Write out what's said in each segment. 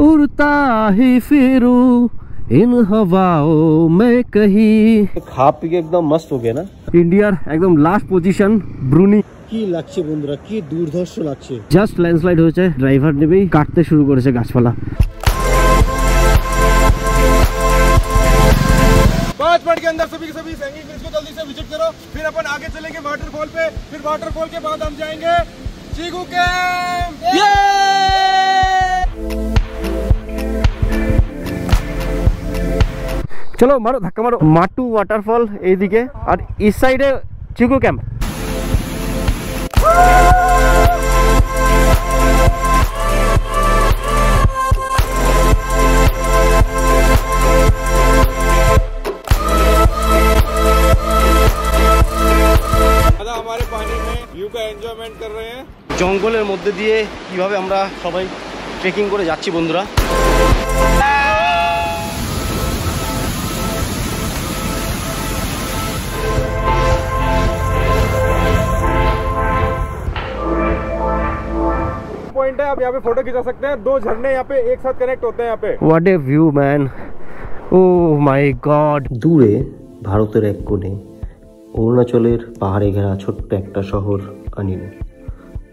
उड़ता ही फिरूं इन हवाओं में कहीं। खा पी के एकदम मस्त हो गया ना। इंडियार एकदम लास्ट पोजीशन ब्रुनी। কি লাগছে বন্ধুরা, কি দুর্ধর্ষ লাগছে। জাস্ট ল্যান্ডস্লাইড হয়েছে, ড্রাইভার নেবেই কাটতে শুরু করেছে গাছপালা। 5 मिनट के अंदर सभी हैंगिंग ब्रिज को जल्दी से विजिट करो, फिर अपन आगे चलेंगे वाटरफॉल पे, फिर वाटरफॉल के बाद हम जाएंगे चीकू कैंप। चलो मारो धक्का मारो। माटू वाटरफॉल এইদিকে আর इस সাইডে চিকু ক্যাম্প। हमारे पानी में व्यू का एंजॉयमेंट कर रहे हैं। জঙ্গলের মধ্যে দিয়ে কিভাবে আমরা সবাই ট্রেকিং করে যাচ্ছি বন্ধুরা। पॉइंट है, आप यहाँ पे फोटो खिंचा सकते हैं। 2 झरने यहाँ पे एक साथ कनेक्ट होते हैं यहाँ पे। What A view man, oh my God. দূরে ভারতের এক কোণে অরুণাচলের পাহাড়ে ঘেরা ছোট্ট একটা শহর আনিনি।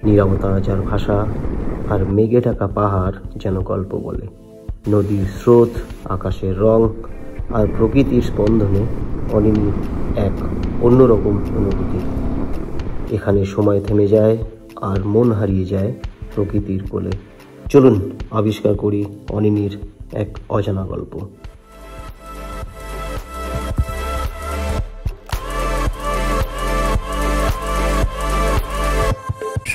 নীরবতা যার ভাষা আর মেঘে ঢাকা পাহাড় যেন গল্প বলে। নদীর স্রোত, আকাশের রং আর প্রকৃতির স্পন্দনে অনিনি এক অন্যরকম অনুভূতি। এখানে সময় থেমে যায় আর মন হারিয়ে যায় প্রকৃতির কোলে। চলুন আবিষ্কার করি অনিনির এক অজানা গল্প।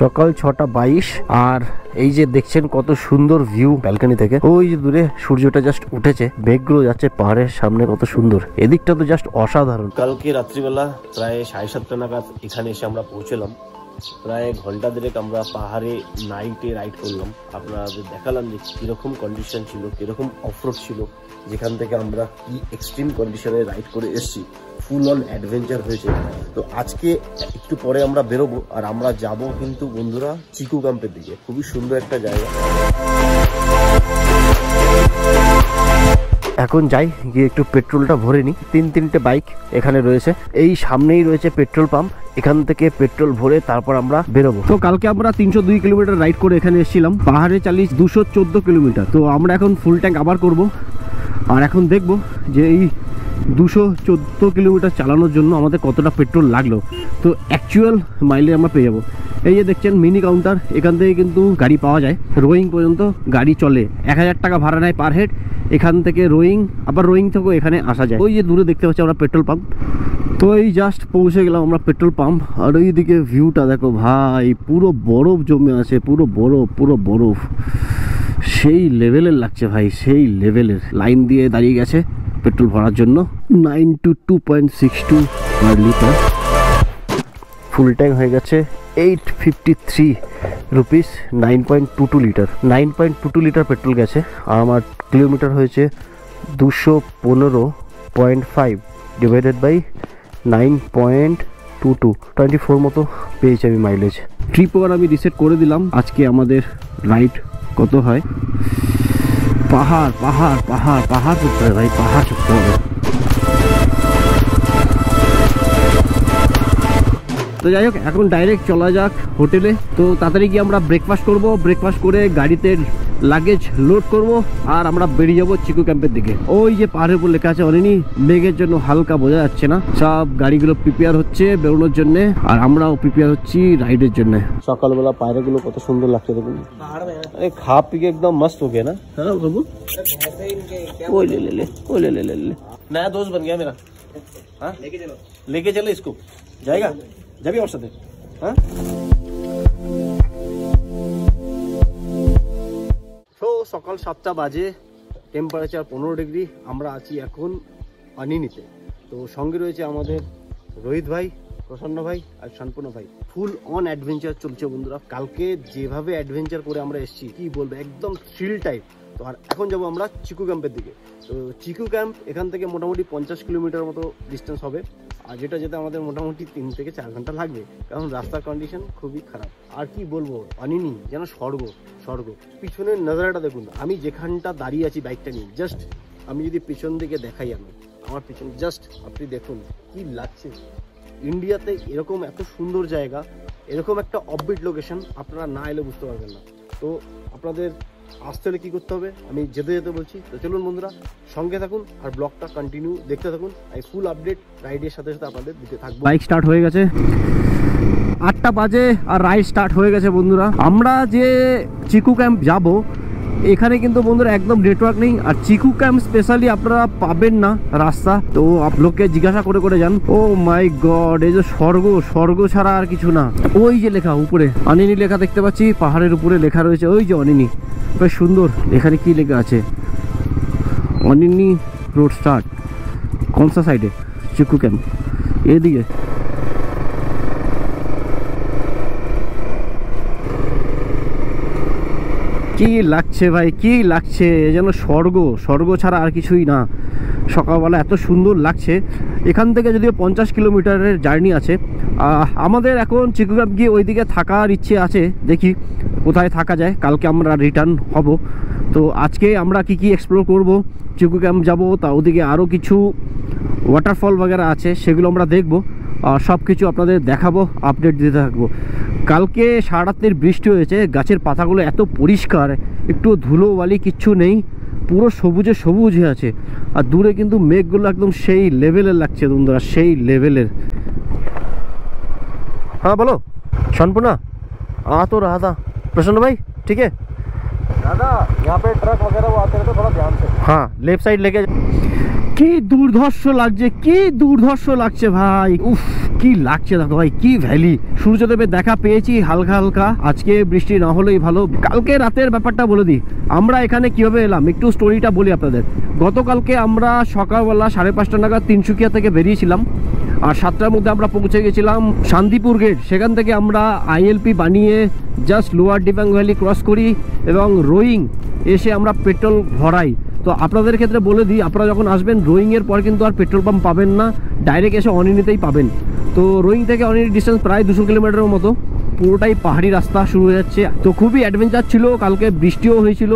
সকাল 6:22 আর এই যে দেখছেন কত সুন্দর ভিউ ব্যালকনি থেকে। ওই যে দূরে সূর্যটা জাস্ট উঠেছে, মেঘগুলো যাচ্ছে পাহাড়ের সামনে, কত সুন্দর। এদিকটা তো জাস্ট অসাধারণ। কালকে রাত্রিবেলা প্রায় 7:30 নাগাদ এখানে এসে আমরা পৌঁছলাম। প্রায় ঘন্টা দেড়েক আমরা পাহাড়ে নাইটে রাইড করলাম। আপনাদের দেখালাম যে কিরকম কন্ডিশন ছিল, কিরকম অফরোড ছিল, যেখান থেকে আমরা কি এক্সট্রিম কন্ডিশনে রাইড করে এসেছি। ফুল অন অ্যাডভেঞ্চার হয়েছে। তো আজকে একটু পরে আমরা বেরোবো আর আমরা যাব কিন্তু বন্ধুরা চিকু ক্যাম্পের দিকে। খুবই সুন্দর একটা জায়গা। এখন যাই, গিয়ে একটু পেট্রোলটা ভরে নিই। 3-3টে বাইক এখানে রয়েছে, এই সামনেই রয়েছে পেট্রোল পাম্প। এখান থেকে পেট্রোল ভরে তারপর আমরা বেরোবো। তো কালকে আমরা 302 কিলোমিটার রাইড করে এখানে এসেছিলাম। পাহাড়ে চালিয়ে 214 কিলোমিটার। তো আমরা এখন ফুল ট্যাঙ্ক আবার করব। আর এখন দেখবো যে এই 214 কিলোমিটার চালানোর জন্য আমাদের কতটা পেট্রোল লাগলো। তো অ্যাকচুয়াল মাইলে আমরা পেয়ে যাবো। এই যে দেখছেন মিনি কাউন্টার, এখান থেকে কিন্তু গাড়ি পাওয়া যায়। রোয়িং পর্যন্ত গাড়ি চলে। 1000 টাকা ভাড়া নেয় পার হেড। এখান থেকে রোয়িং, আবার রোয়িং থেকেও এখানে আসা যায়। ওই যে দূরে দেখতে পাচ্ছি আমরা পেট্রোল পাম্প। তো এই জাস্ট পৌঁছে গেলাম আমরা পেট্রোল পাম্প। আর ওইদিকে ভিউটা দেখো ভাই, পুরো বরফ জমে আছে, পুরো বরফ। সেই লেভেলের লাগছে ভাই, সেই লেভেলের। লাইন দিয়ে দাঁড়িয়ে গেছে পেট্রোল ভরার জন্য। 922.62 পার লিটার। ফুল ট্যাঙ্ক হয়ে গেছে 853 রুপিস। 9.22 লিটার 9.22 লিটার পেট্রোল গেছে। আর আমার কিলোমিটার হয়েছে 215.5 ডিভাইডেড বাই 9.22, 24 মতো পেয়েছি আমি মাইলেজ। ট্রিপ ওভার আমি রিসেট করে দিলাম। আজকে আমাদের রাইড কত হয়। পাহাড় চড়তে হবে ভাই, পাহাড় চড়তে হবে। তো যাই হোক, এখন ডাইরেক্ট চলা যাক হোটেলে। তো তাড়াতাড়ি গিয়ে আমরা ব্রেকফাস্ট করব। ব্রেকফাস্ট করে গাড়িতে লাগেজ লোড করব আর আমরা বেরিয়ে যাবো চিকু ক্যাম্পের দিকে। ওই যে পাহাড়ের উপর লেখা আছে অনিনি, মেঘের জন্য হালকা বোঝা যাচ্ছে না। সব গাড়িগুলো প্রিপেয়ার হচ্ছে বেরোনোর জন্য, আর আমরাও প্রিপেয়ার হচ্ছি রাইডের জন্য। সকালবেলা পাহাড়গুলো কত সুন্দর লাগছে দেখুন। खा पी के एकदम मस्त हो गया ना, है ना बाबू? ओ ले नया दोस्त बन गया मेरा। हाँ लेके चलो इसको, जाएगा যাবি আমার সাথে? হ্যাঁ। তো সকাল 7টা বাজে, টেম্পারেচার 15 ডিগ্রি। আমরা আছি এখন আনিনিতে। তো সঙ্গে রয়েছে আমাদের রোহিত ভাই, প্রসন্ন ভাই আর শান্তনু ভাই। ফুল অন অ্যাডভেঞ্চার চলছে বন্ধুরা। কালকে যেভাবে অ্যাডভেঞ্চার করে আমরা এসেছি কি বলবো, একদম থ্রিল টাইপ। তো আর এখন যাবো আমরা চিকু ক্যাম্পের দিকে। তো চিকু ক্যাম্প এখান থেকে মোটামুটি 50 কিলোমিটার মতো ডিস্টেন্স হবে। আর যেটা যেতে আমাদের মোটামুটি 3 থেকে 4 ঘন্টা লাগবে, কারণ রাস্তার কন্ডিশন খুবই খারাপ। আর কি বলবো, অনিনি যেন স্বর্গ স্বর্গ। পিছনের নজারাটা দেখুন, আমি যেখানটা দাঁড়িয়ে আছি বাইকটা নিয়ে, জাস্ট আমি যদি পিছন দিকে দেখাই, আমি আমার পিছন জাস্ট আপনি দেখুন কি লাগছে। ইন্ডিয়াতে এরকম এত সুন্দর জায়গা, এরকম একটা অফবিট লোকেশন আপনারা না এলে বুঝতে পারবেন না। তো আপনাদের আসতে হলে কী করতে হবে আমি যেতে যেতে বলছি। তো চলুন বন্ধুরা, সঙ্গে থাকুন আর ব্লগটা কন্টিনিউ দেখতে থাকুন। এই ফুল আপডেট রাইডের সাথে সাথে আপনাদের দিতে থাকবো। বাইক স্টার্ট হয়ে গেছে, 8টা বাজে আর রাইড স্টার্ট হয়ে গেছে বন্ধুরা। আমরা যে চিকু ক্যাম্প যাব, এখানে কিন্তু বন্ধুরা একদম নেটওয়ার্ক নেই। আর চিকু ক্যাম্প স্পেশালি আপনারা পাবেন না রাস্তা, তো লোককে জিজ্ঞাসা করে করে যান। ও মাই গড, এই যে স্বর্গ, স্বর্গ ছাড়া আর কিছু না। ওই যে লেখা উপরে অনিনি লেখা দেখতে পাচ্ছি, পাহাড়ের উপরে লেখা রয়েছে, ওই যে অনিনি, বেশ সুন্দর। এখানে কি লেখা আছে, অনিনি রোড স্টার্ট। কোন সা সাইডে? চিকু ক্যাম্প এদিকে। কি লাগছে ভাই, কি লাগছে, যেন স্বর্গ, স্বর্গ ছাড়া আর কিছুই না। সকালবেলা এত সুন্দর লাগছে। এখান থেকে যদিও 50 কিলোমিটারের জার্নি আছে। আমাদের এখন চিকু ক্যাম্প গিয়ে ওইদিকে থাকার ইচ্ছে আছে, দেখি কোথায় থাকা যায়। কালকে আমরা রিটার্ন হব। তো আজকে আমরা কি কি এক্সপ্লোর করব, চিকু ক্যাম্প যাব, তা ওদিকে আরও কিছু ওয়াটারফল বগেরা আছে, সেগুলো আমরা দেখব। আর সব কিছু আপনাদের দেখাবো, আপডেট দিতে থাকবো। কালকে সারা রাতের বৃষ্টি হয়েছে, গাছের পাতাগুলো এত পরিষ্কার, একটু ধুলো বালি কিচ্ছু নেই, পুরো সবুজে সবুজ হয়ে আছে। আর দূরে কিন্তু মেঘগুলো একদম সেই লেভেলের লাগছে বন্ধুরা, সেই লেভেলের। हाँ बोलो शानपुना, आ तो रहा था प्रसन्न भाई, ठीक है दादा, यहाँ पे ट्रक वगैरह वो आते रहते, थोड़ा ध्यान से। हाँ लेफ्ट साइड लेके। কি দুর্ধর্ষ লাগছে, কি দুর্ধর্ষ লাগছে ভাই, উফ কি লাগছে দেখো ভাই, কি ভ্যালি। সূর্যদেবের দেখা পেয়েছি হালকা হালকা, আজকে বৃষ্টি না হলেই ভালো। কালকে রাতের ব্যাপারটা বলে দিই, আমরা এখানে কিভাবে এলাম একটু স্টোরিটা বলি আপনাদের। গতকালকে আমরা সকালবেলা 5:30 নাগাদ তিনসুকিয়া থেকে বেরিয়েছিলাম, আর 7টার মধ্যে আমরা পৌঁছে গেছিলাম শান্তিপুর গেট। সেখান থেকে আমরা ILP বানিয়ে just lower Dibang valley cross করি এবং রোয়িং এসে আমরা পেট্রোল ভরাই। তো আপনাদের ক্ষেত্রে বলে দিই, আপনারা যখন আসবেন রোয়িংয়ের পর কিন্তু আর পেট্রোল পাম্প পাবেন না, ডাইরেক্ট এসে অনিনিতেই পাবেন। তো রোয়িং থেকে অনিনি ডিস্টেন্স প্রায় 200 কিলোমিটারের মতো, পুরোটাই পাহাড়ি রাস্তা শুরু হয়ে যাচ্ছে। তো খুবই অ্যাডভেঞ্চার ছিল, কালকে বৃষ্টিও হয়েছিল।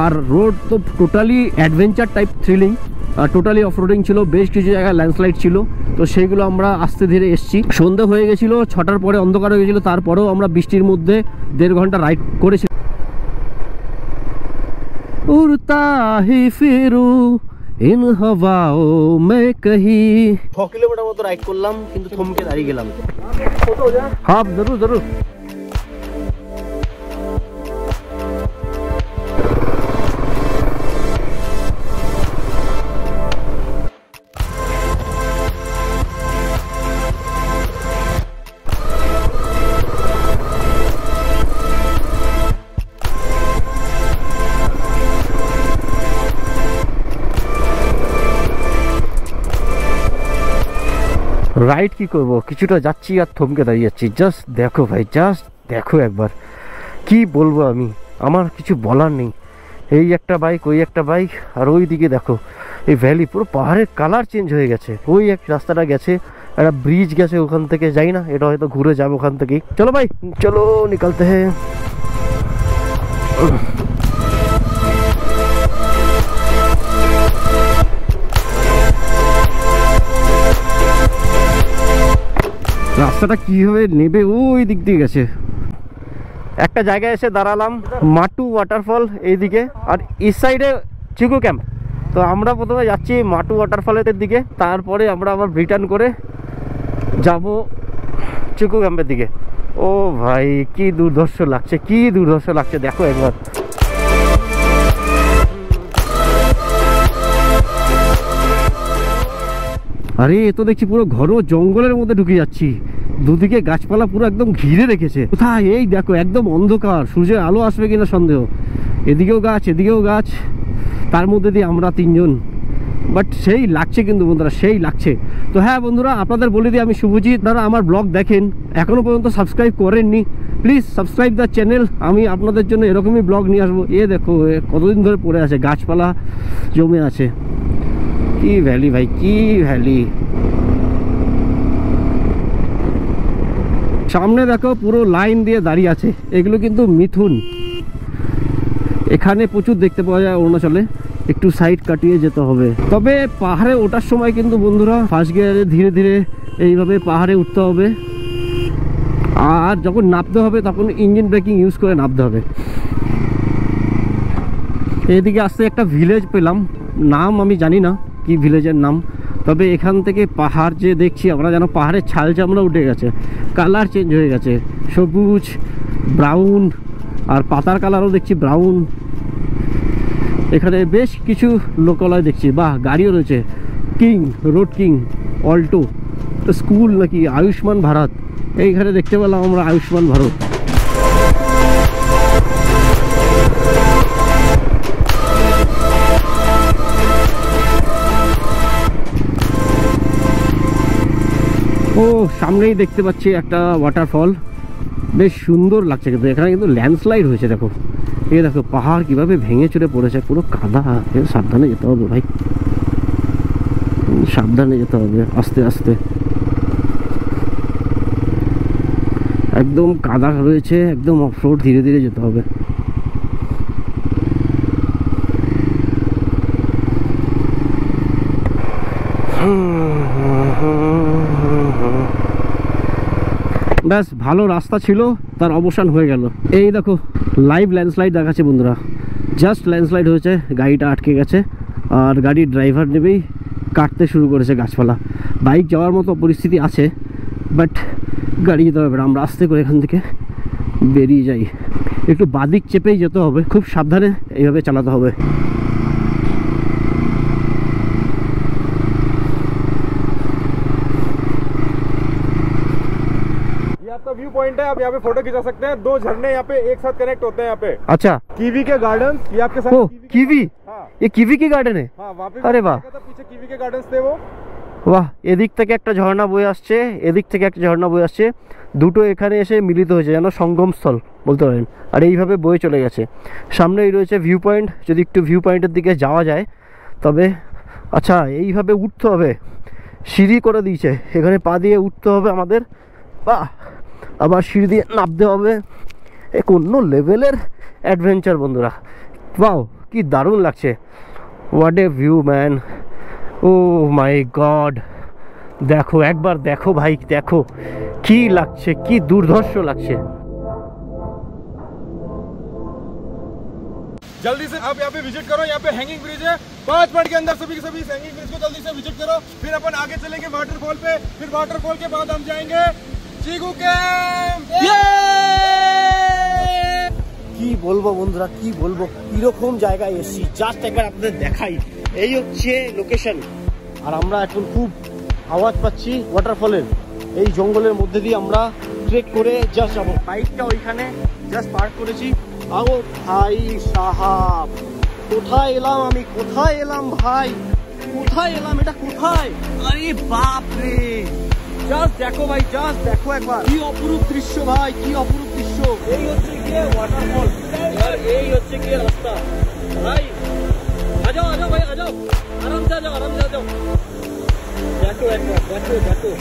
আর রোড তো totally adventure type thrilling, totally off-roading ছিল, বেশ কিছু জায়গায় ল্যান্ডস্লাইড ছিল। তো সেইগুলো আমরা আস্তে ধীরে এসছি। সন্ধ্যে হয়ে গেছিলো, 6টার পরে অন্ধকার হয়ে গেছিলো, তারপরেও আমরা বৃষ্টির মধ্যে 1.5 ঘন্টা রাইড করেছি। उड़ता ही फिरू इन हवाओं में कहीं। 6 কিলোমিটার মতো রাইড করলাম, কিন্তু থমকে দাঁড়িয়ে গেলাম। হ্যাঁ জরুর জরুর। রাইড কি করব, কিছুটা যাচ্ছি আর থমকে দাঁড়িয়ে যাচ্ছি। জাস্ট দেখো ভাই, জাস্ট দেখো একবার, কি বলবো আমি, আমার কিছু বলার নেই। এই একটা বাইক, ওই একটা বাইক, আর ওই দিকে দেখো এই ভ্যালি, পুরো পাহাড়ের কালার চেঞ্জ হয়ে গেছে। ওই এক রাস্তাটা গেছে, একটা ব্রিজ গেছে, ওখান থেকে যাই না, এটা হয়তো ঘুরে যাবো ওখান থেকেই। চলো ভাই চলো, নিকলতে হ্যাঁ। রাস্তাটা কিভাবে নেবে, ওই দিক দিয়ে গেছে। একটা জায়গায় এসে দাঁড়ালাম, মাটু ওয়াটারফল এইদিকে, আর এই সাইডে চিকু ক্যাম্প। তো আমরা প্রথমে যাচ্ছি মাটু ওয়াটারফলের দিকে, তারপরে আমরা আবার রিটার্ন করে যাব চিকু ক্যাম্পের দিকে। ও ভাই কি দুর্ধর্ষ লাগছে, কি দুর্ধর্ষ লাগছে, দেখো একবার। আরে এ তো দেখছি পুরো ঘন জঙ্গলের মধ্যে ঢুকে যাচ্ছি, দুদিকে গাছপালা পুরো একদম ঘিরে রেখেছে। কোথায় এই দেখো, একদম অন্ধকার, সূর্যের আলো আসবে কিনা সন্দেহ। এদিকেও গাছ, এদিকেও গাছ, তার মধ্যে দিয়ে আমরা 3 জন। বাট সেই লাগছে কিন্তু বন্ধুরা, সেই লাগছে। তো হ্যাঁ বন্ধুরা, আপনাদের বলে দিই আমি শুভজিৎ। আপনারা আমার ব্লগ দেখেন, এখনও পর্যন্ত সাবস্ক্রাইব করেননি, প্লিজ সাবস্ক্রাইব দ্য চ্যানেল। আমি আপনাদের জন্য এরকমই ব্লগ নিয়ে আসবো। এ দেখো কতদিন ধরে পড়ে আছে, গাছপালা জমে আছে। কি ভ্যালি ভাই, কি ভ্যালি। সামনে দেখো পুরো লাইন দিয়ে দাঁড়িয়ে আছে, এগুলো কিন্তু মিথুন। এখানে প্রচুর দেখতে পাওয়া যায় অরুণাচলে, একটু সাইড কাটিয়ে যেতে হবে। তবে পাহাড়ে ওঠার সময় কিন্তু বন্ধুরা ফার্স্ট গিয়ারে ধীরে ধীরে এইভাবে পাহাড়ে উঠতে হবে, আর যখন নামতে হবে তখন ইঞ্জিন ব্রেকিং ইউজ করে নামতে হবে। এদিকে আসতে একটা ভিলেজ পেলাম, নাম আমি জানি না কি ভিলেজের নাম, তবে এখান থেকে পাহাড় যে দেখছি আমরা যেন পাহাড়ের ছাল চামড়া উঠে গেছে, কালার চেঞ্জ হয়ে গেছে, সবুজ ব্রাউন, আর পাতার কালারও দেখছি ব্রাউন। এখানে বেশ কিছু লোকালয় দেখছি, বাহ গাড়িও রয়েছে, king, road king, Alto, school নাকি আয়ুষ্মান ভারত, এইখানে দেখতে পেলাম আমরা আয়ুষ্মান ভারত। ও সামনেই দেখতে পাচ্ছি একটা ওয়াটারফল, বেশ সুন্দর লাগছে, কিন্তু এখানে কিন্তু ল্যান্ডস্লাইড হয়েছে। দেখো এই দেখো পাহাড় কিভাবে ভেঙে চুরে পড়েছে, পুরো কাদা। সাবধানে যেতে হবে ভাই, সাবধানে যেতে হবে, আস্তে আস্তে। একদম কাদা রয়েছে, একদম অফরোড, ধীরে ধীরে যেতে হবে। ব্যাস ভালো রাস্তা ছিল, তার অবসান হয়ে গেল। এই দেখো লাইভ ল্যান্ডস্লাইড দেখাচ্ছে বন্ধুরা, জাস্ট ল্যান্ডস্লাইড হয়েছে, গাড়িটা আটকে গেছে, আর গাড়ির ড্রাইভার নেবেই কাটতে শুরু করেছে গাছপালা। বাইক যাওয়ার মতো পরিস্থিতি আছে, বাট গাড়ি যেতে হবে না, আমরা আস্তে করে এখান থেকে বেরিয়ে যাই। একটু বাদিক চেপেই যেতে হবে, খুব সাবধানে এইভাবে চালাতে হবে। आपका व्यू पॉइंट है, आप यहाँ पे फोटो खिंचा सकते हैं। 2 झरने यहाँ पे एक साथ कनेक्ट होते हैं यहाँ पे। अच्छा, कीवी के गार्डन, ये आपके साथ ओ कीवी, हाँ ये कीवी की गार्डन है। हाँ, वहाँ पे अरे वाह, पीछे कीवी के गार्डन थे वो। বাহ, এদিক থেকে একটা ঝর্ণা বয়ে আসছে, এদিক থেকে একটা ঝর্ণা বয়ে আসছে, দুটো এখানে এসে মিলিত হয়েছে, যেন সঙ্গমস্থল বলতে পারেন। আর এইভাবে বয়ে চলে গেছে। সামনেই রয়েছে ভিউ পয়েন্ট, যদি একটু ভিউ পয়েন্টের দিকে যাওয়া যায় তবে। আচ্ছা, এইভাবে উঠতে হবে, সিঁড়ি করে দিয়েছে, এখানে পা দিয়ে উঠতে হবে আমাদের, বাহ, আবার সিঁড়ি দিয়ে নামতে হবে। এক অন্য লেভেলের অ্যাডভেঞ্চার বন্ধুরা, বাও কি দারুণ লাগছে, what a view man, oh my God. দেখো একবার দেখো ভাই, দেখো কি লাগছে, কি দুর্ধর্ষ লাগছে। जल्दी से आप यहाँ पे विजिट करो, यहाँ पे हैंगिंग ब्रिज है। 5 मिनट के अंदर सभी के सभी इस हैंगिंग ब्रिज को जल्दी से विजिट करो। फिर अपन आगे चलेंगे वाटरफॉल पे, फिर वाटरफॉल के बाद हम जाएंगे चीगू कैंप। কি বলবো বন্ধুরা, কি বলবো, কিরকম জায়গায় এসেছি জাস্ট একবার আপনাদের দেখাই। এই হচ্ছে লোকেশন, আর আমরা এখন খুব আওয়াজ পাচ্ছি ওয়াটারফলের। এই জঙ্গলের মধ্যে দিয়ে আমরা ট্রেক করে জাস্ট যাবো, বাইকটা ওইখানে জাস্ট পার্ক করেছি। आओ ভাই সাহাব, কোথায় এলাম আমি, কোথায় এলাম ভাই, কোথায় এলাম, এটা কোথায়? আরে বাপ রে, জাস্ট দেখো ভাই, জাস্ট দেখো একবার, কি অপরূপ দৃশ্য ভাই, কি অপরূপ দৃশ্য। এই হচ্ছে গিয়ে ওয়াটারফল, আর এই হচ্ছে গিয়ে রাস্তা। ভাই আজাও আজাও ভাই, আজাও, আরাম সে আজাও, আরাম সে আজাও। দেখো একবার, দেখো দেখো।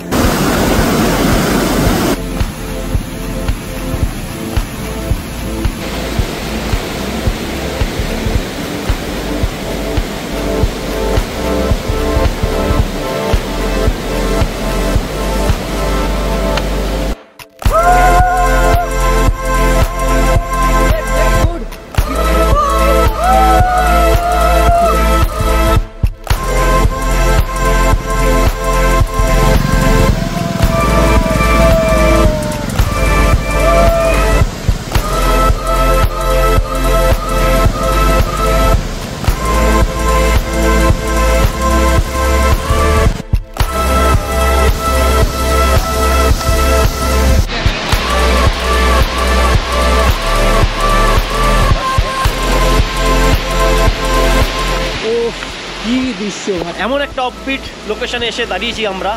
এমন একটা অফবিট লোকেশনে এসে দাঁড়িয়েছি আমরা,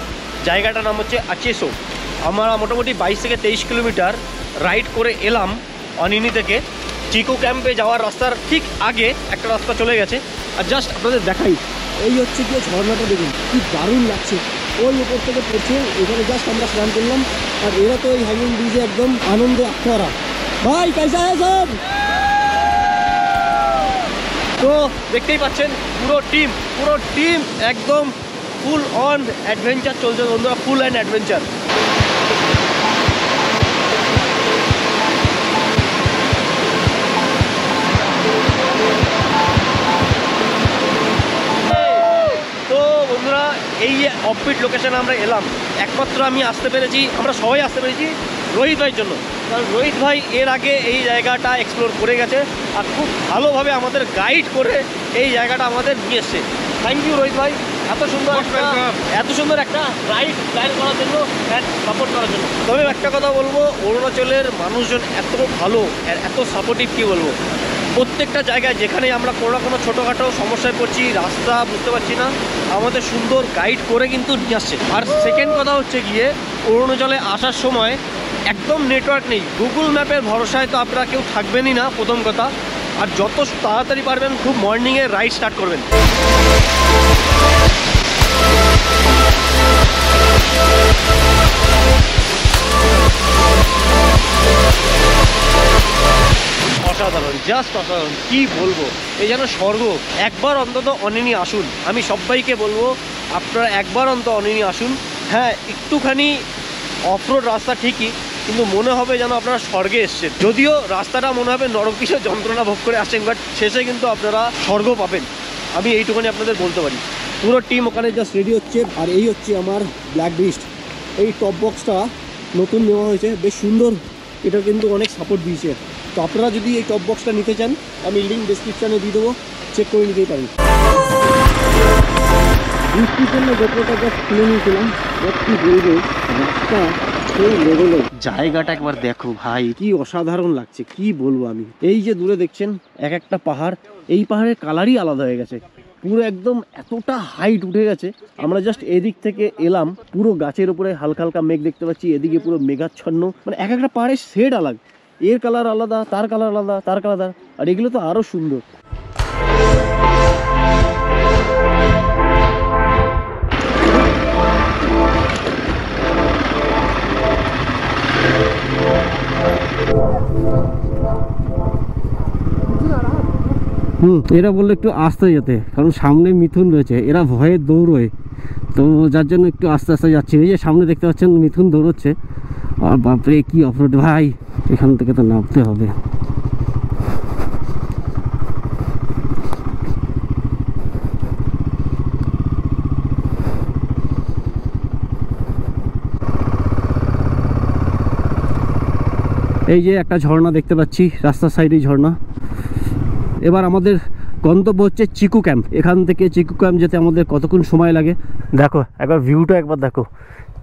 জায়গাটার নাম হচ্ছে আচেসো। আমরা মোটামুটি 22 থেকে 23 কিলোমিটার রাইড করে এলাম অনিনি থেকে। চিকু ক্যাম্পে যাওয়ার রাস্তার ঠিক আগে একটা রাস্তা চলে গেছে, আর জাস্ট আপনাদের দেখাই, এই হচ্ছে গিয়ে ঝর্ণাটা, দেখুন কি দারুণ লাগছে, ওই উপর থেকে পড়ছে, এখানে জাস্ট আমরা স্নান করলাম। আর এরা তো ওই হ্যাঙ্গিং ব্রিজে একদম আনন্দে আত্মহারা। ভাই कैसा है सब? তো দেখতেই পাচ্ছেন পুরো টিম একদম ফুল অন অ্যাডভেঞ্চার চলছে বন্ধুরা, ফুল অ্যান্ড অ্যাডভেঞ্চার। তো বন্ধুরা এই যে অফবিট লোকেশনে আমরা এলাম, একমাত্র আমি আসতে পেরেছি, আমরা সবাই আসতে পেরেছি রোহিত ভাইয়ের জন্য। কারণ রোহিত ভাই এর আগে এই জায়গাটা এক্সপ্লোর করে গেছে আর খুব ভালোভাবে আমাদের গাইড করে এই জায়গাটা আমাদের নিয়ে এসছে। থ্যাংক ইউ রোহিত ভাই, এত সুন্দর একটা রাইড প্ল্যান করার জন্য, সাপোর্ট করার জন্য। তবে একটা কথা বলবো, অরুণাচলের মানুষজন এত ভালো, এত সাপোর্টিভ, কী বলবো, প্রত্যেকটা জায়গায় যেখানে আমরা কোনো না কোনো ছোটোখাটো সমস্যায় পড়ছি, রাস্তা বুঝতে পারছি না, আমাদের সুন্দর গাইড করে কিন্তু নিয়ে আসছে। আর সেকেন্ড কথা হচ্ছে গিয়ে, অরুণাচলে আসার সময় একদম নেটওয়ার্ক নেই, গুগল ম্যাপের ভরসায় তো আপনারা কেউ থাকবেনই না প্রথম কথা। আর যত তাড়াতাড়ি পারবেন খুব মর্নিংয়ে রাইড স্টার্ট করবেন। অসাধারণ, জাস্ট অসাধারণ, কি বলবো, এই যেন স্বর্গ। একবার অন্তত অনিনি আসুন, আমি সবাইকে বলবো আপনারা একবার অন্তত অনিনি আসুন। হ্যাঁ, একটুখানি অফরোড রাস্তা ঠিকই, কিন্তু মনে হবে যেন আপনারা স্বর্গে এসছেন। যদিও রাস্তাটা মনে হবে নরকিসের যন্ত্রণা ভোগ করে আসেন, বাট শেষে কিন্তু আপনারা স্বর্গ পাবেন, আমি এইটুখানি আপনাদের বলতে পারি। পুরো টিম ওখানে জাস্ট রেডি হচ্ছে। আর এই হচ্ছে আমার ব্ল্যাক বিস্ট, এই টপ বক্সটা নতুন নেওয়া হয়েছে, বেশ সুন্দর, এটা কিন্তু অনেক সাপোর্ট দিয়েছে। তো আপনারা যদি এই টপ বক্সটা নিতে চান, আমি লিঙ্ক ডেসক্রিপশানে দিয়ে দেবো, চেক করে নিতেই পারেন। বৃষ্টির জন্য গোপ্রোটা জাস্ট খুলে নিয়েছিলাম, কি বলবো, রাস্তা সেই লেভেলে। জায়গাটা একবার দেখো ভাই, কি অসাধারণ লাগছে, কি বলবো আমি। এই যে দূরে দেখছেন এক একটা পাহাড়, এই পাহাড়ের কালারই আলাদা হয়ে গেছে, পুরো একদম এতটা হাইট উঠে গেছে। আমরা জাস্ট এদিক থেকে এলাম, পুরো গাছের উপরে হালকা হালকা মেঘ দেখতে পাচ্ছি, এদিকে পুরো মেঘাচ্ছন্ন, মানে এক একটা পাহাড়ের শেড আলাদা, এর কালার আলাদা, তার কালার আলাদা, তার কালার, আর এগুলো তো আরো সুন্দর। এরা বললো একটু আস্তে যেতে, কারণ সামনে মিথুন রয়েছে, এরা ভয়ে দৌড়োয়, তো যার জন্য একটু আস্তে আস্তে যাচ্ছে। এই যে সামনে দেখতে পাচ্ছেন মিথুন দৌড়চ্ছে, আর বাপরে কি অফরোড ভাই, এখান থেকে তো নামতে হবে। এই যে একটা ঝর্ণা দেখতে পাচ্ছি, রাস্তার সাইডে ঝর্ণা। এবার আমাদের গন্তব্য হচ্ছে চিকু ক্যাম্প। এখান থেকে চিকু ক্যাম্প যেতে আমাদের কতক্ষণ সময় লাগে দেখো, একবার ভিউটা একবার দেখো,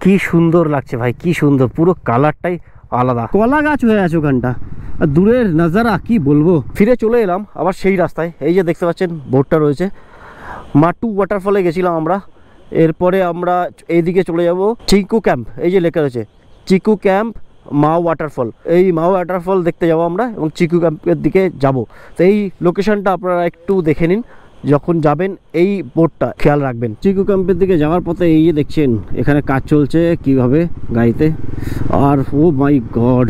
কি সুন্দর লাগছে ভাই, কি সুন্দর, পুরো কালারটাই আলাদা, কলা গাছ হয়ে আছে ওখানটা, আর দূরের নাজারা কি বলবো। ফিরে চলে এলাম আবার সেই রাস্তায়, এই যে দেখতে পাচ্ছেন বোর্ডটা রয়েছে, মাটু ওয়াটারফলে গেছিলাম আমরা, এরপরে আমরা এইদিকে চলে যাব চিকু ক্যাম্প। এই যে লেখা রয়েছে চিকু ক্যাম্প মাও ওয়াটারফল, এই মাও ওয়াটারফল দেখতে যাব আমরা এবং চিকু ক্যাম্পের দিকে যাব। তো এই লোকেশনটা আপনারা একটু দেখে নিন যখন যাবেন, এই বোর্ডটা খেয়াল রাখবেন। চিকু ক্যাম্পের দিকে যাওয়ার পথে এই যে দেখছেন এখানে কাজ চলছে কিভাবে গাড়িতে, আর ও মাই গড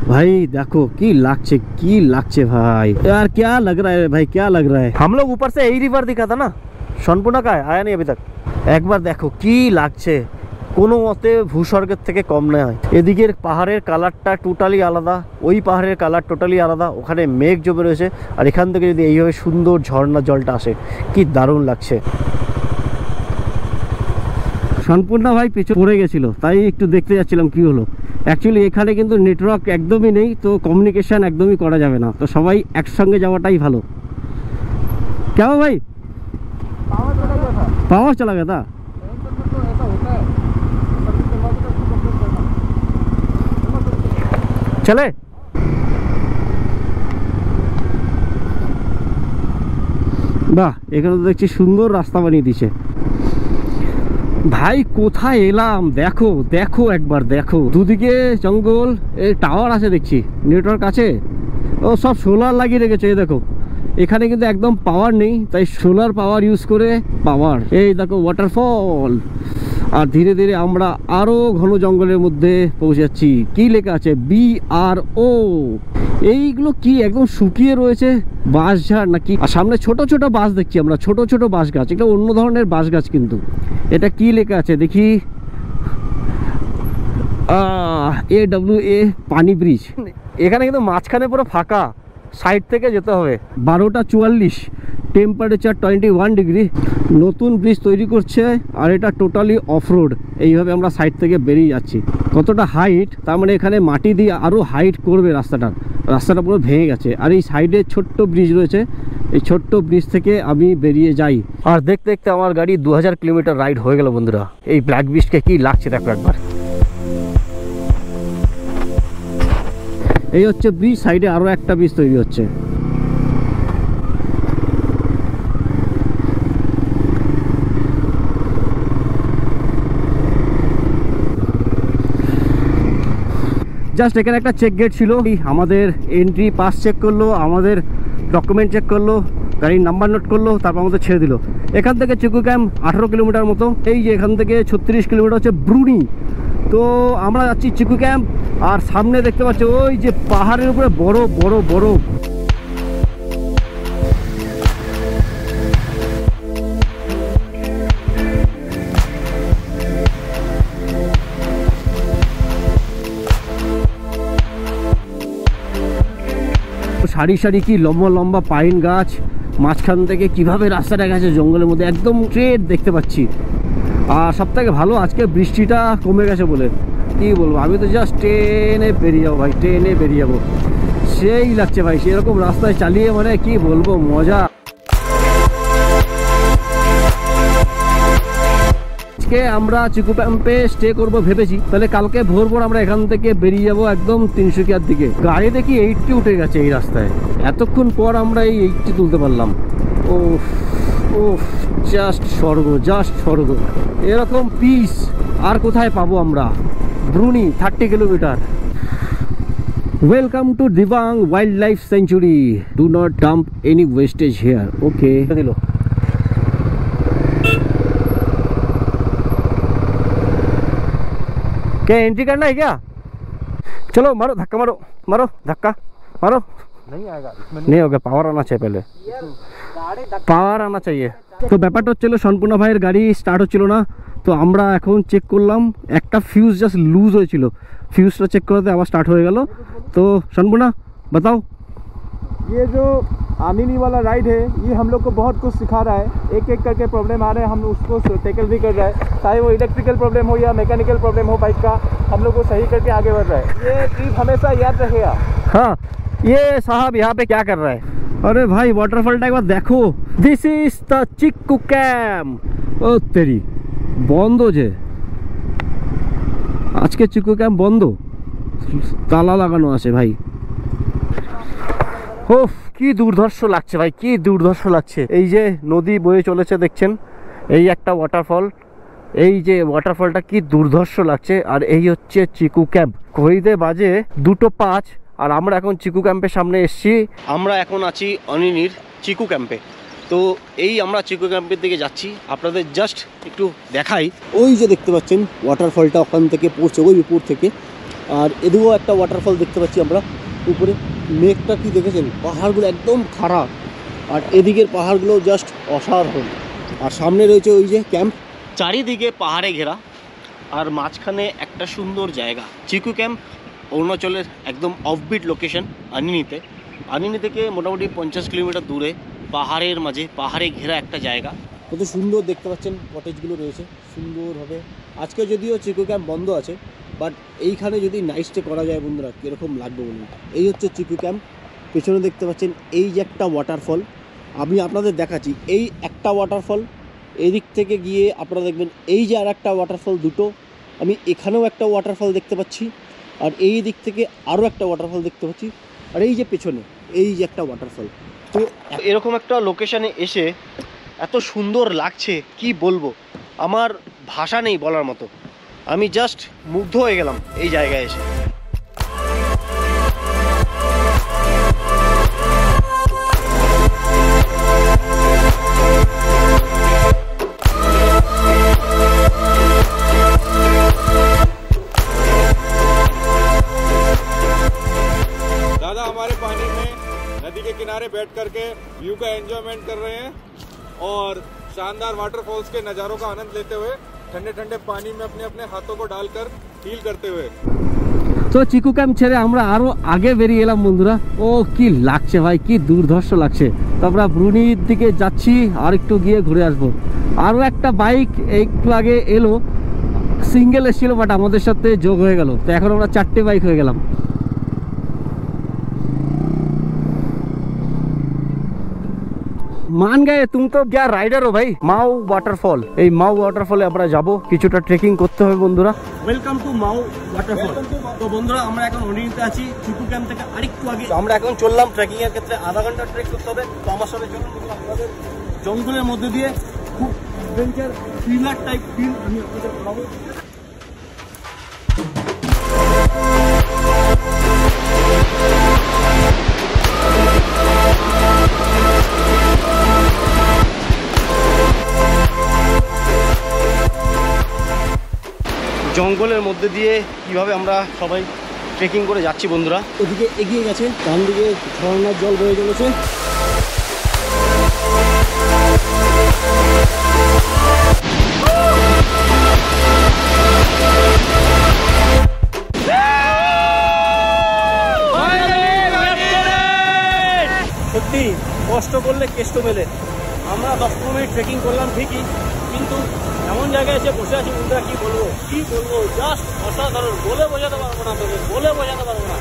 भाई देखो की लागছে भाई, यार क्या लग रहा है भाई, क्या लग रहा है। हम लोग ऊपर से यही रिवर दिखा था ना, सोनपुना का आया नहीं अभी तक। एक बार देखो की लागছে, কোনো মতে ভূস্বর্গের থেকে কম নয়। এদিকের পাহাড়ের কালারটা টোটালি আলাদা, ওই পাহাড়ের কালার টোটালি আলাদা, ওখানে মেঘ জমে রয়েছে, আর এখান থেকে যদি এইভাবে সুন্দর ঝর্ণা জলটা আসে কি দারুণ লাগছে। সম্পূর্ণ ভাই পেছনে পড়ে গেছিল, তাই একটু দেখতে যাচ্ছিলাম কি হলো। অ্যাকচুয়ালি এখানে কিন্তু নেটওয়ার্ক একদমই নেই, তো কমিউনিকেশন একদমই করা যাবে না, তো সবাই একসঙ্গে যাওয়াটাই ভালো। কেমন ভাই পাওয়ার চলা গেছে চলে। বাহ, এখানে তো দেখছি সুন্দর রাস্তা বানিয়ে দিছে ভাই। কোথায় এলাম দেখো, দেখো একবার দেখো, দুদিকে জঙ্গল, এই টাওয়ার আছে দেখছি, নেটওয়ার্ক আছে, ও সব সোলার লাগিয়ে রেখেছে। এই দেখো এখানে কিন্তু একদম পাওয়ার নেই, তাই সোলার পাওয়ার ইউজ করে পাওয়ার। এই দেখো ওয়াটারফল, আর ধীরে ধীরে আমরা আরো ঘন জঙ্গলের মধ্যে পৌঁছাচ্ছি। কি লেখা আছে? BRO। এইগুলো কি একদম শুকিয়ে রয়েছে? বাঁশঝাড় নাকি? আর সামনে ছোট ছোট বাঁশ দেখছি আমরা, ছোট ছোট বাঁশ গাছ। এটা অন্য ধরনের বাঁশ গাছ কিন্তু। এটা কি লেখা আছে দেখি? AWA পানি ব্রিজ। এখানে কিন্তু মাঝখানে পুরো ফাঁকা, সাইড থেকে যেতে হবে। 12:44, টেম্পারেচার 21 ডিগ্রি। নতুন ব্রিজ তৈরি করছে আর এটা টোটালি অফরোড। এইভাবে আমরা সাইড থেকে বেরিয়ে যাচ্ছি। কতটা হাইট, তার মানে এখানে মাটি দিয়ে আরও হাইট করবে রাস্তাটা পুরো ভেঙে গেছে। আর এই সাইডে ছোট্ট ব্রিজ রয়েছে, এই ছোট্ট ব্রিজ থেকে আমি বেরিয়ে যাই। আর দেখতে দেখতে আমার গাড়ি 2000 কিলোমিটার রাইড হয়ে গেল বন্ধুরা। এই ব্ল্যাক ব্রিজকে কি লাগছে দেখো একবার। এই হচ্ছে ব্রিজ, সাইডে আরো একটা ব্রিজ তৈরি হচ্ছে। জাস্ট এখানে একটা চেক গেট ছিল, আমাদের এন্ট্রি পাস চেক করলো, আমাদের ডকুমেন্ট চেক করলো, গাড়ির নাম্বার নোট করলো, তারপর আমাদের ছেড়ে দিল। এখান থেকে চিকু ক্যাম্প 18 কিলোমিটার মতো। এই যে এখান থেকে 36 কিলোমিটার হচ্ছে ব্রুনি। তো আমরা যাচ্ছি চিকু ক্যাম্প। আর সামনে দেখতে পাচ্ছি ওই যে পাহাড়ের উপরে বড় বড় বড় সারি সারি কি লম্বা লম্বা পাইন গাছ, মাঝখান থেকে কিভাবে রাস্তাটা গেছে জঙ্গলের মধ্যে, একদম স্ট্রেট দেখতে পাচ্ছি। আর সব থেকে ভালো আজকে বৃষ্টিটা কমে গেছে বলে। কি বলবো, আমি তো জাস্ট ট্রেনে বেরিয়ে যাবো ভাই, ট্রেনে বেরিয়ে যাবো। সেই লাগছে ভাই, সেরকম রাস্তায় চালিয়ে মানে কি বলবো, মজা। আজকে আমরা চিকু ক্যাম্পে স্টে করবো ভেবেছি। তাহলে কালকে ভোর ভোর আমরা এখান থেকে বেরিয়ে যাবো একদম তিনসুকিয়ার দিকে। গাড়ি দেখি 80 উঠে গেছে এই রাস্তায়। এতক্ষণ পর আমরা এই 80 তুলতে পারলাম। ও ও জাস্ট স্বর্গ, জাস্ট স্বর্গ। এরকম পিস আর কোথায় পাবো আমরা? ব্রুনি 30 kilometre. Welcome to Dibang wildlife sanctuary. Do not dump any wastage here. Okay দিল। क्या एंट्री करना है क्या? चलो मारो धक्का, मारो मारो धक्का मारो। नहीं आएगा, नहीं होगा। पावर आना चाहिए, पहले पावर आना चाहिए। তো ব্যাপারটা হচ্ছিল সম্পূর্ণ ভাইয়ের গাড়ি স্টার্ট হচ্ছিল না। তো আমরা এখন চেক করলাম, একটা ফিউজ জাস্ট লুজ হয়েছিল। ফিউজটা চেক করতে আবার স্টার্ট হয়ে গেল। তো সম্পূর্ণ बताओ। ये जो आमिनी वाला राइड है, ये हम लोग को बहुत कुछ सिखा रहा है। एक एक करके प्रॉब्लम आ रहे हैं, हम उसको टैकल भी कर रहा है। चाहे वो इलेक्ट्रिकल प्रॉब्लम हो या मैकेनिकल प्रॉब्लम हो बाइक का, हम लोग को सही करके आगे बढ़ रहा है। ये चीज़ हमेशा याद रखेगा। हाँ, ये साहब यहाँ पे क्या कर रहा है? अरे भाई वाटरफॉलটা একবার দেখো। This is the Chiku camp. ও তেরি, বন্ধ যে আজকে চিকু ক্যাম্প বন্ধ, তালা লাগানো আছে ভাই। ওফ, কি দুর্ধর্ষ লাগছে ভাই, কি দুর্ধর্ষ লাগছে। এই যে নদী বয়ে চলেছে দেখছেন, এই একটা ওয়াটারফল। এই যে ওয়াটারফলটা কি দুর্ধর্ষ লাগছে। আর এই হচ্ছে চিকু ক্যাম্প। ঘড়িতে বাজে 2:05 আর আমরা এখন চিকু ক্যাম্পের সামনে এসেছি। আমরা এখন আছি অনিনির চিকু ক্যাম্পে। তো এই আমরা চিকু ক্যাম্পের দিকে যাচ্ছি। আপনাদের জাস্ট একটু দেখাই। ওই যে দেখতে পাচ্ছেন ওয়াটারফলটা ওখান থেকে পড়ছে, ওই উপর থেকে। আর এদিকেও একটা ওয়াটারফল দেখতে পাচ্ছি আমরা উপরে। মেঘটা কি দেখেছেন? পাহাড়গুলো একদম খারাপ, আর এদিকের পাহাড়গুলো জাস্ট অসাধারণ। আর সামনে রয়েছে ওই যে ক্যাম্প, চারিদিকে পাহাড়ে ঘেরা, আর মাঝখানে একটা সুন্দর জায়গা। চিকু ক্যাম্প অরুণাচলের একদম অফবিট লোকেশন আনিনিতে। আনিনি থেকে মোটামুটি 50 কিলোমিটার দূরে পাহাড়ের মাঝে, পাহাড়ে ঘেরা একটা জায়গা। কত সুন্দর দেখতে পাচ্ছেন, কটেজগুলো রয়েছে সুন্দরভাবে। আজকে যদিও চিকু ক্যাম্প বন্ধ আছে, বাট এইখানে যদি নাইট স্টে করা যায় বন্ধুরা, কীরকম লাগবে বলুন। এই হচ্ছে চিকু ক্যাম্প। পেছনে দেখতে পাচ্ছেন এই যে একটা ওয়াটারফল, আমি আপনাদের দেখাচ্ছি। এই একটা ওয়াটারফল, এদিক থেকে গিয়ে আপনারা দেখবেন এই যে আর একটা ওয়াটারফল, দুটো। আমি এখানেও একটা ওয়াটারফল দেখতে পাচ্ছি, আর এই দিক থেকে আরও একটা ওয়াটারফল দেখতে পাচ্ছি, আর এই যে পেছনে এই যে একটা ওয়াটারফল। তো এরকম একটা লোকেশানে এসে এত সুন্দর লাগছে, কি বলবো, আমার ভাষা নেই বলার মতো। আমি জাস্ট মুগ্ধ হয়ে গেলাম এই জায়গায় এসে। व्यू का एंजॉयमेंट कर रहे हैं और शानदार वाटरफॉल्स के नज़ारों का आनंद लेते हुए ठंडे ठंडे पानी में अपने अपने हाथों को डालकर फील करते हुए। তো চিকু ক্যাম্প ছেড়ে আমরা আরো আগে বেরিয়ে এলাম বন্ধুরা। ও কি লাগছে ভাই, কি দুর্ধর্ষ লাগছে। তো আমরা ব্রুনির দিকে যাচ্ছি, আর একটু গিয়ে ঘুরে আসবো। আরো একটা বাইক একটু আগে এলো, সিঙ্গেল এসেছিল বাট আমাদের সাথে যোগ হয়ে গেল। তো এখন আমরা 4টে বাইক হয়ে গেলাম। मान गए तुम तो क्या राइडर हो भाई। माउ वाटरफॉल, এই মাউ ওয়াটারফলে আমরা যাব, কিছুটা ট্রেকিং করতে হবে বন্ধুরা। Welcome to Mau waterfall. তো বন্ধুরা আমরা এখন অনিতে আছি, চিকু ক্যাম্প থেকে আরেকটু আগে। আমরা এখন চললাম ট্রেকিং এর ক্ষেত্রে আধা ঘন্টা ট্রেক করতে হবে। তো আমার সাথে চলুন, আপনাদের জঙ্গলের মধ্যে দিয়ে খুব অ্যাডভেঞ্চার থ্রিলার টাইপ ফিল আমি আপনাদের করাবো। জঙ্গলের মধ্যে দিয়ে কিভাবে আমরা সবাই ট্রেকিং করে যাচ্ছি বন্ধুরা। ওদিকে এগিয়ে গেছে, ডান দিকে ঝর্ণার জল বয়ে চলেছে। সত্যি কষ্ট করলে কেষ্ট মেলে। আমরা 10 মিনিট ট্রেকিং করলাম ঠিকই, কিন্তু এমন জায়গায় এসে বসে আছি বন্ধুরা, কি বলবো জাস্ট অসাধারণ, বলে বোঝাতে পারবো না, তোকে বলে বোঝাতে পারবো না।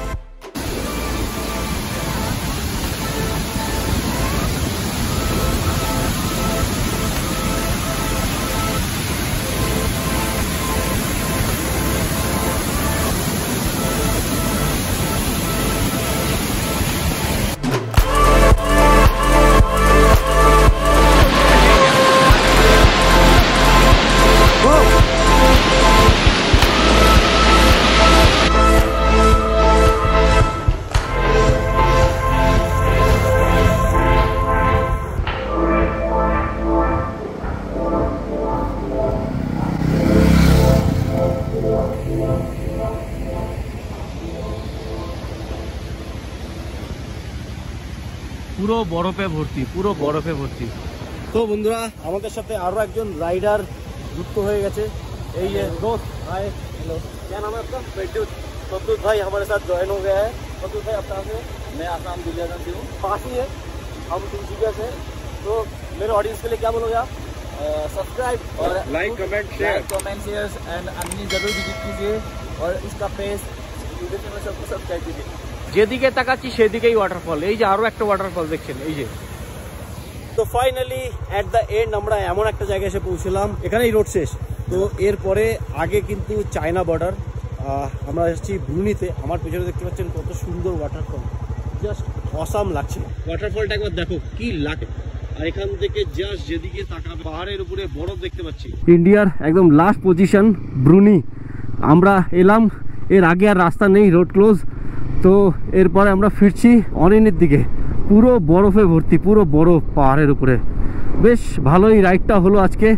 পুরো বরফে ভর্তি, পুরো বরফে ভর্তি। তো বন্ধুরা আমাদের সাথে আরো একজন রাইডার যুক্ত হয়ে গেছে। এই যে दोस्त, हाय हेलो, क्या नाम है आपका? प्रद्युत भाई हमारे साथ ज्वाइन हो गया है। प्रद्युत भाई आप कहाँ से? मैं आसाम दुलियागंज से हूँ, पास ही है, हम तिनसुकिया से। तो मेरे ऑडियंस के लिए क्या बोलोगे आप? सब्सक्राइब और लाइक कमेंट शेयर एंड अन्य जरूर विजिट कीजिए और इसका फेस यूट्यूब चैनल सबको सब्सक्राइब कीजिए। যেদিকে তাকাচ্ছি সেদিকেই ওয়াটারফল। এই যে আরো একটা ওয়াটারফল দেখছেন, এই যে। তো ফাইনালি এট দ্য এন্ড আমরা এমন একটা জায়গায় এসে পৌঁছলাম, এখানেই রোড শেষ। তো এরপরে আগে কিন্তু চায়না বর্ডার, আমরা এসেছি ব্রুনিতে। আমার পেছনে দেখতে পাচ্ছেন কত সুন্দর ওয়াটারফল, জাস্ট অসাম লাগছে। ওয়াটারফলটা একবার দেখো কি লাগে, আর এখান থেকে জাস্ট যেদিকে তাকাবে পাহাড়ের উপরে বরফ দেখতে পাচ্ছি। ইন্ডিয়ার একদম লাস্ট পজিশন ব্রুনি আমরা এলাম, এর আগে আর রাস্তা নেই, রোড ক্লোজ। তো এরপরে আমরা ফিরছি অনিনের দিকে, পুরো বরফে ভর্তি, পুরো বরফ পাহাড়ের উপরে। বেশ ভালোই রাইডটা হলো আজকে।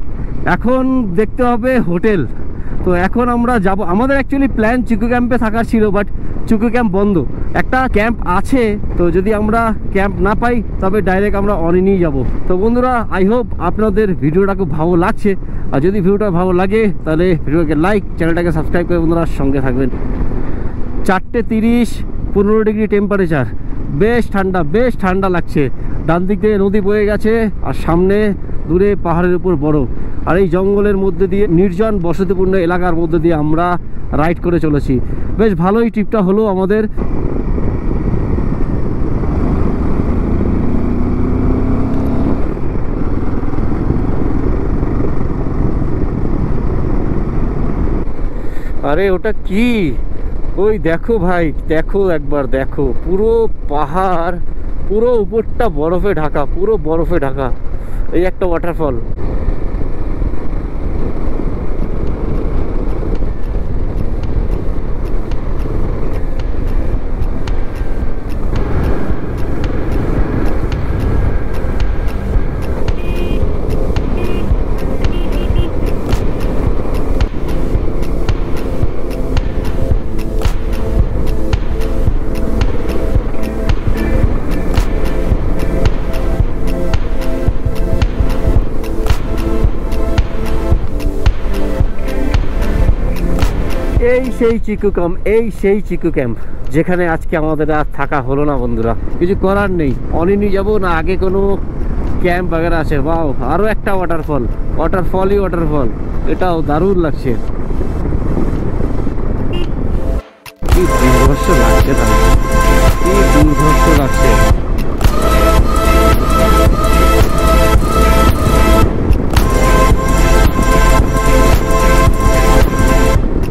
এখন দেখতে হবে হোটেল। তো এখন আমরা যাব, আমাদের অ্যাকচুয়ালি প্ল্যান চিকু ক্যাম্পে থাকার ছিল, বাট চিকু ক্যাম্প বন্ধ। একটা ক্যাম্প আছে, তো যদি আমরা ক্যাম্প না পাই তবে ডাইরেক্ট আমরা অনিনেই যাব। তো বন্ধুরা আই হোপ আপনাদের ভিডিওটা খুব ভালো লাগছে, আর যদি ভিডিওটা ভালো লাগে তাহলে ভিডিওকে লাইক, চ্যানেলটাকে সাবস্ক্রাইব করে বন্ধুরা সঙ্গে থাকবেন। 4:30, 15 ডিগ্রি টেম্পারেচার, বেশ ঠান্ডা লাগছে। ডান দিক দিয়ে নদী বয়ে গেছে, আর সামনে দূরে পাহাড়ের উপর বরফ, আর এই জঙ্গলের মধ্যে দিয়ে নির্জন বসতিপূর্ণ এলাকার মধ্যে দিয়ে আমরা রাইড করে চলেছি। বেশ ভালোই ট্রিপটা হলো আমাদের। আরে ওটা কি? ওই দেখো ভাই, দেখো একবার দেখো, পুরো পাহাড়, পুরো উপরটা বরফে ঢাকা, পুরো বরফে ঢাকা। এই একটা ওয়াটারফল। এই সেই চিকু ক্যাম্প যেখানে আজকে আমাদের আর থাকা হলো না বন্ধুরা, কিছু করার নেই। অনিনি যাবো না, আগে কোনো ক্যাম্প বাগেরা আছে। বাও, আরো একটা ওয়াটারফল, এটাও দারুণ লাগছে। কি দুর্ধর্ষ লাগছে,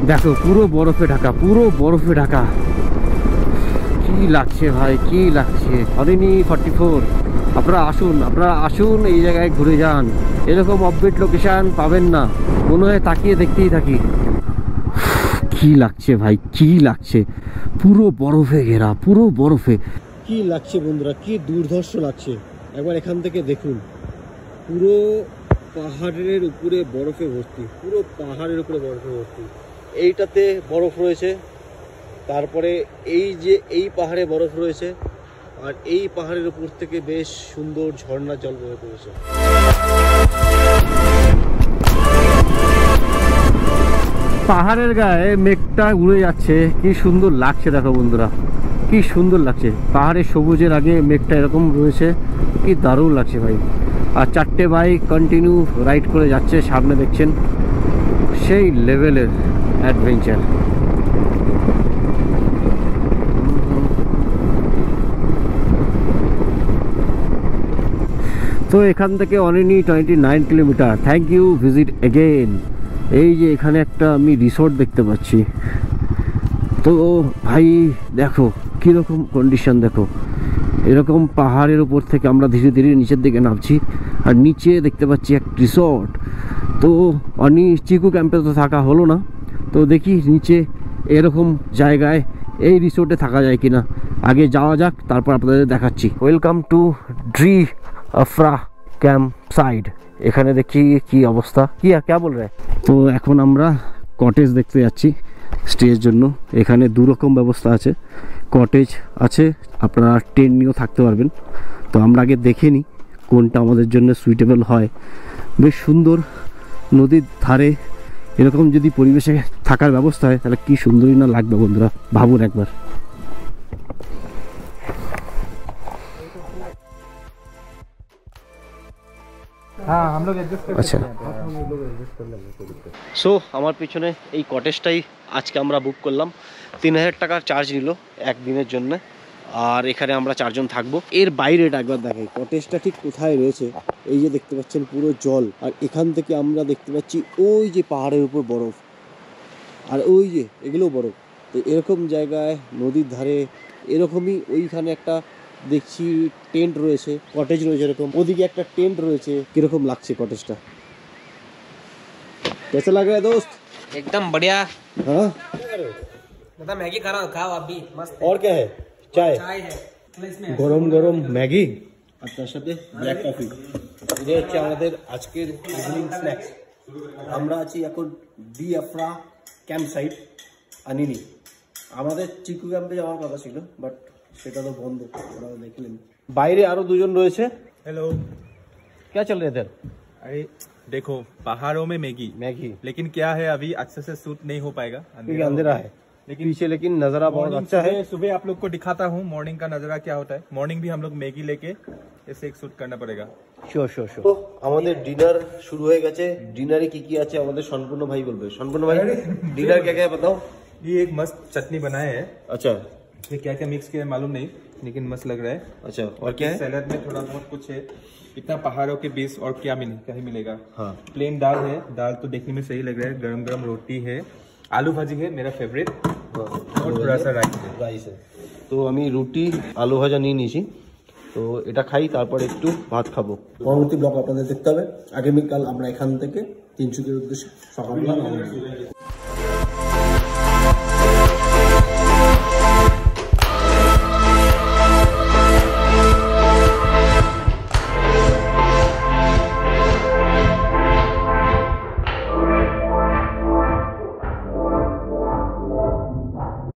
দেখো পুরো বরফে ঢাকা। কি লাগছে ভাই, কি লাগছে। অরিনি 44, আপনারা আসুন এই জায়গায় ঘুরে যান। এরকম আপডেট লোকেশন পাবেন না, মনে হয় তাকিয়ে দেখতেই থাকি। কি লাগছে ভাই, কি লাগছে, পুরো বরফে ঘেরা, কি লাগছে বন্ধুরা, কি দুর্ধর্ষ লাগছে। একবার এখান থেকে দেখুন, পুরো পাহাড়ের উপরে বরফে ভর্তি, এইটাতে বরফ রয়েছে, তারপরে এই পাহাড়ে বরফ রয়েছে, আর এই পাহাড়ের উপর থেকে বেশ সুন্দর ঝর্ণা জল বয়ে পড়েছে। পাহাড়ের গায়ে মেঘটা উড়ে যাচ্ছে, কি সুন্দর লাগছে দেখো বন্ধুরা, কি সুন্দর লাগছে। পাহাড়ের সবুজের আগে মেঘটা এরকম রয়েছে, কি দারুণ লাগছে ভাই। আর 4টে বাইক কন্টিনিউ রাইড করে যাচ্ছে, সামনে দেখছেন সেই লেভেলের অ্যাডভেঞ্চার। তো এখান থেকে only 29 kilometre. Thank you, visit again. এই যে এখানে একটা আমি রিসোর্ট দেখতে পাচ্ছি। তো ভাই দেখো কীরকম কন্ডিশন, দেখো এরকম পাহাড়ের উপর থেকে আমরা ধীরে ধীরে নিচের দিকে নামছি, আর নিচে দেখতে পাচ্ছি এক রিসোর্ট। তো চিকু ক্যাম্পে তো থাকা হলো না, তো দেখি নিচে এরকম জায়গায় এই রিসোর্টে থাকা যায় কিনা। আগে যাওয়া যাক, তারপর আপনাদের দেখাচ্ছি। ওয়েলকাম টু ড্রি আফরা ক্যাম্প সাইড। এখানে দেখি কি অবস্থা, क्या बोल रहे हैं। তো এখন আমরা কটেজ দেখতে যাচ্ছি স্টের জন্য। এখানে দুরকম ব্যবস্থা আছে, কটেজ আছে, আপনারা টেন্ট নিয়েও থাকতে পারবেন। তো আমরা আগে দেখে নিই কোনটা আমাদের জন্য সুইটেবল হয়। বেশ সুন্দর নদীর ধারে এরকম যদি পরিবেশে থাকার ব্যবস্থা হয় তাহলে কি সুন্দরই না লাগবে বন্ধুরা, ভাবুন একবার। हाँ हम लोग एडजस्ट कर আচ্ছা, सकते সো আমার পিছনে এই কটেজটাই আজকে আমরা বুক করলাম। 3000 টাকার চার্জ নিল একদিনের জন্য, আর এখানে আমরা 4 জন থাকবো। এর বাইরেটা একবার দেখাই, কটেজটা ঠিক কোথায় রয়েছে। এই যে দেখতে পাচ্ছেন পুরো জল, আর এখান থেকে আমরা দেখতে পাচ্ছি ওই যে পাহাড়ের উপর বরফ, আর ওই যে এগুলো বরফ। তো এরকম জায়গায় নদীর ধারে এরকমই ওইখানে একটা দেখছি টেন্ট রয়েছে, কটেজ রয়েছে এরকম, ওদিকে একটা টেন্ট রয়েছে। কিরকম লাগছে কটেজটা, कैसा लग रहा है दोस्त? एकदम बढ़िया। हाँ, मतलब मैगी खा रहा हूँ, खाओ आप भी, मस्त है। और क्या है? चाय है इसमें। গরম গরম ম্যাগি আর তার সাথে ব্ল্যাক কফি। এটা হচ্ছে আমাদের আজকের ইভিনিং স্ন্যাক্স। আমরা আছি এখন ডি আফরা ক্যাম্প সাইট আনিনি। আমাদের চিকু ক্যাম্পে যাওয়ার কথা ছিল, বাট সেটা তো বন্ধ, ওরা দেখলেন। বাইরে আরো দুজন রয়েছে। हेलो। क्या चल रहे थे? अरे देखो, पहाड़ों में मैगी, लेकिन क्या है अभी अच्छे से शूट नहीं हो पाएगा क्योंकि अंधेरा है, लेकिन पीछे लेकिन नजारा बहुत अच्छा है। सुबह आप लोग को दिखाता हूँ मॉर्निंग का नजारा क्या होता है। मॉर्निंग भी हम लोग मैगी लेके इसे एक शूट करना पड़ेगा। শিওর। তো আমাদের ডিনার শুরু হয়ে গেছে। ডিনারে কি কি আছে আমাদের সম্পূর্ণ ভাই বলবে। সম্পূর্ণ ভাই, ডিনার क्या क्या है बताओ। ये एक मस्त चटनी बनाए है। अच्छा, ये क्या क्या मिक्स किया है मालूम नहीं, लेकिन मस्त लग रहा है। अच्छा, और क्या है? सैलड में थोड़ा बहुत कुछ है। इतना पहाड़ों के बीच और क्या मिलेगा। हाँ, प्लेन दाल है, दाल तो देखने में सही लग रहा है। गरम गरम रोटी है, आलू भाजी है मेरा फेवरेट, और थोड़ा सा রাইস है। তো আমি রুটি আলু ভাজা নিয়ে নিয়েছি, তো এটা খাই, তারপর একটু ভাত খাবো। পরবর্তী ব্লগ আপনাদের দেখতে হবে। আগামীকাল আমরা এখান থেকে তিনসুকিয়ার উদ্দেশ্যে সকালবেলা রওনা হব।